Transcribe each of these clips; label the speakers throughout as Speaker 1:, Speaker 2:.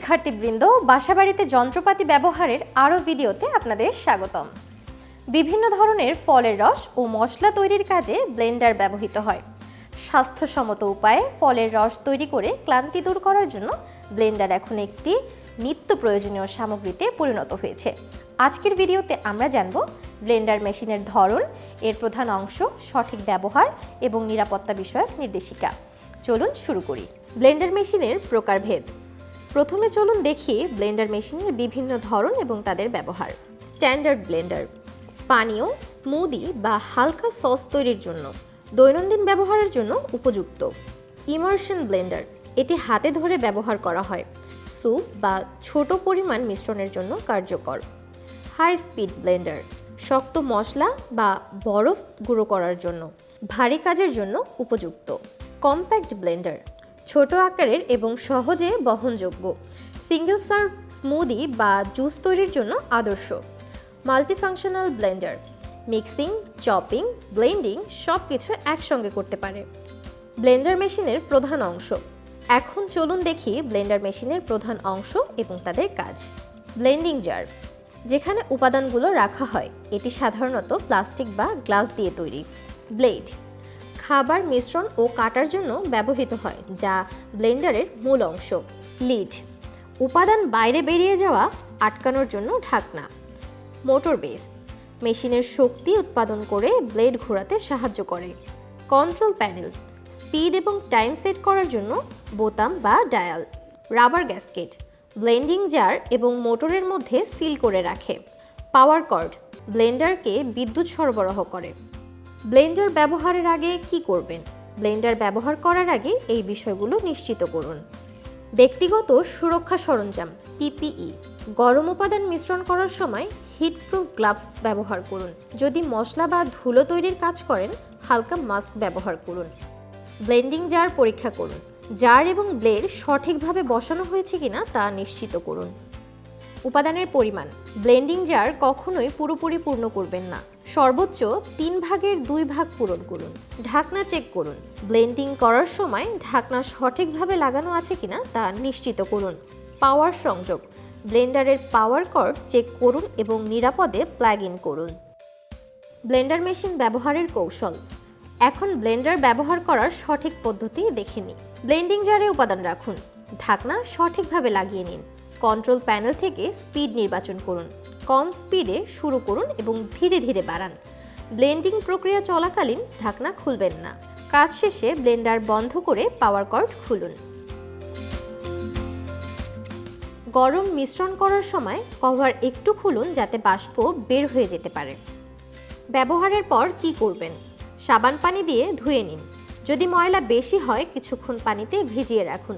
Speaker 1: শিক্ষার্থীবৃন্দ, বাসাবাড়িতে যন্ত্রপাতি ব্যবহারের আরও ভিডিওতে আপনাদের স্বাগতম। বিভিন্ন ধরনের ফলের রস ও মশলা তৈরির কাজে ব্লেন্ডার ব্যবহৃত হয়। স্বাস্থ্যসম্মত উপায়ে ফলের রস তৈরি করে ক্লান্তি দূর করার জন্য ব্লেন্ডার এখন একটি নিত্য প্রয়োজনীয় সামগ্রীতে পরিণত হয়েছে। আজকের ভিডিওতে আমরা জানব ব্লেন্ডার মেশিনের ধরন, এর প্রধান অংশ, সঠিক ব্যবহার এবং নিরাপত্তা বিষয়ক নির্দেশিকা। চলুন শুরু করি। ব্লেন্ডার মেশিনের প্রকারভেদ। প্রথমে চলুন দেখি ব্লেন্ডার মেশিনের বিভিন্ন ধরন এবং তাদের ব্যবহার। স্ট্যান্ডার্ড ব্লেন্ডার পানীয়, স্মুদি বা হালকা সস তৈরির জন্য, দৈনন্দিন ব্যবহারের জন্য উপযুক্ত। ইমার্শন ব্লেন্ডার এটি হাতে ধরে ব্যবহার করা হয়, স্যুপ বা ছোট পরিমাণ মিশ্রণের জন্য কার্যকর। হাই স্পিড ব্লেন্ডার শক্ত মশলা বা বরফ গুঁড়ো করার জন্য, ভারী কাজের জন্য উপযুক্ত। কম্প্যাক্ট ব্লেন্ডার ছোট আকারের এবং সহজে বহনযোগ্য, সিঙ্গেল সার্ভ স্মুদি বা জুস তৈরির জন্য আদর্শ। Multifunctional blender mixing, chopping, blending সব কিছু একসঙ্গে করতে পারে। ব্লেন্ডার মেশিনের প্রধান অংশ। এখন চলুন দেখি ব্লেন্ডার মেশিনের প্রধান অংশ এবং তাদের কাজ। ব্লেন্ডিং জার যেখানে উপাদানগুলো রাখা হয়, এটি সাধারণত প্লাস্টিক বা গ্লাস দিয়ে তৈরি। ব্লেড খাবার মিশ্রণ ও কাটার জন্য ব্যবহৃত হয়, যা ব্লেন্ডারের মূল অংশ। লিড উপাদান বাইরে বেরিয়ে যাওয়া আটকানোর জন্য ঢাকনা। মোটর বেস মেশিনের শক্তি উৎপাদন করে ব্লেড ঘোরাতে সাহায্য করে। কন্ট্রোল প্যানেল স্পিড এবং টাইম সেট করার জন্য বোতাম বা dial. Rubber gasket blending jar এবং মোটরের মধ্যে সিল করে রাখে। পাওয়ার কর্ড ব্লেন্ডারকে বিদ্যুৎ সরবরাহ করে। ব্লেন্ডার ব্যবহারের আগে কি করবেন? ব্লেন্ডার ব্যবহার করার আগে এই বিষয়গুলো নিশ্চিত করুন। ব্যক্তিগত সুরক্ষা সরঞ্জাম পিপিই গরম উপাদান মিশ্রণ করার সময় হিটপ্রুফ গ্লাভস ব্যবহার করুন। যদি মশলা বা ধুলো তৈরির কাজ করেন, হালকা মাস্ক ব্যবহার করুন। ব্লেন্ডিং জার পরীক্ষা করুন। জার এবং ব্লেড সঠিকভাবে বসানো হয়েছে কিনা তা নিশ্চিত করুন। উপাদানের পরিমাণ। ব্লেন্ডিং জার কখনোই পুরোপুরি পূর্ণ করবেন না, সর্বোচ্চ 3/2 পূরণ করুন। ঢাকনা চেক করুন। ব্লেন্ডিং করার সময় ঢাকনা সঠিকভাবে লাগানো আছে কিনা তা নিশ্চিত করুন। পাওয়ার সংযোগ ব্লেন্ডারের পাওয়ার কর্ড চেক করুন এবং নিরাপদে প্লাগ ইন করুন। ব্লেন্ডার মেশিন ব্যবহারের কৌশল। এখন ব্লেন্ডার ব্যবহার করার সঠিক পদ্ধতি দেখে নিই। ব্লেন্ডিং জারে উপাদান রাখুন, ঢাকনা সঠিকভাবে লাগিয়ে নিন। কন্ট্রোল প্যানেল থেকে স্পিড নির্বাচন করুন। কম স্পিডে শুরু করুন এবং ধীরে ধীরে বাড়ান। ব্লেন্ডিং প্রক্রিয়া চলাকালীন ঢাকনা খুলবেন না। কাজ শেষে ব্লেন্ডার বন্ধ করে পাওয়ার কর্ড খুলুন। গরম মিশ্রণ করার সময় কভার একটু খুলুন যাতে বাষ্প বের হয়ে যেতে পারে। ব্যবহারের পর কি করবেন? সাবান পানি দিয়ে ধুয়ে নিন। যদি ময়লা বেশি হয়, কিছুক্ষণ পানিতে ভিজিয়ে রাখুন।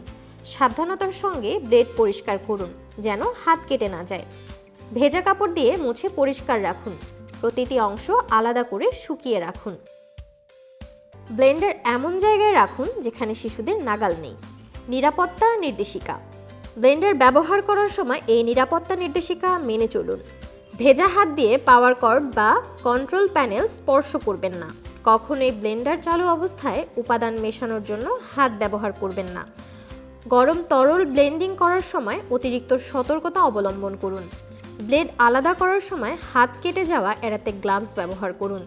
Speaker 1: সাবধানতার সঙ্গে ব্লেড পরিষ্কার করুন যেন হাত কেটে না যায়। ভেজা কাপড় দিয়ে মুছে পরিষ্কার রাখুন। প্রতিটি অংশ আলাদা করে শুকিয়ে রাখুন। ব্লেন্ডার এমন জায়গায় রাখুন যেখানে শিশুদের নাগাল নেই। নিরাপত্তা নির্দেশিকা। ব্লেন্ডার ব্যবহার করার সময় এই নিরাপত্তা নির্দেশিকা মেনে চলুন। ভেজা হাত দিয়ে পাওয়ার কর্ড বা কন্ট্রোল প্যানেল স্পর্শ করবেন না। কখনোই ব্লেন্ডার চালু অবস্থায় উপাদান মেশানোর জন্য হাত ব্যবহার করবেন না। গরম তরল ব্লেন্ডিং করার সময় অতিরিক্ত সতর্কতা অবলম্বন করুন। ব্লেড আলাদা করার সময় হাত কেটে যাওয়া এড়াতে গ্লাভস ব্যবহার করুন।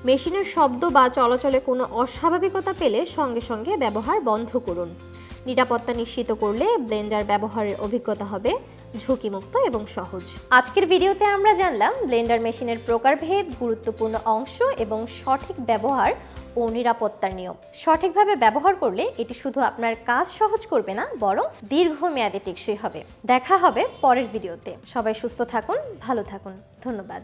Speaker 1: মেশিনের শব্দ বা চলাচলে কোনো অস্বাভাবিকতা পেলে সঙ্গে সঙ্গে ব্যবহার বন্ধ করুন। নিরাপত্তা নিশ্চিত করলে ব্লেন্ডার ব্যবহারের অভিজ্ঞতা হবে ঝুঁকিমুক্ত এবং সহজ। আজকের ভিডিওতে আমরা জানলাম ব্লেন্ডার মেশিনের প্রকারভেদ, গুরুত্বপূর্ণ অংশ এবং সঠিক ব্যবহার ও নিরাপত্তার নিয়ম। সঠিকভাবে ব্যবহার করলে এটি শুধু আপনার কাজ সহজ করবে না, বরং দীর্ঘমেয়াদে টেকসই হবে। দেখা হবে পরের ভিডিওতে। সবাই সুস্থ থাকুন, ভালো থাকুন। ধন্যবাদ।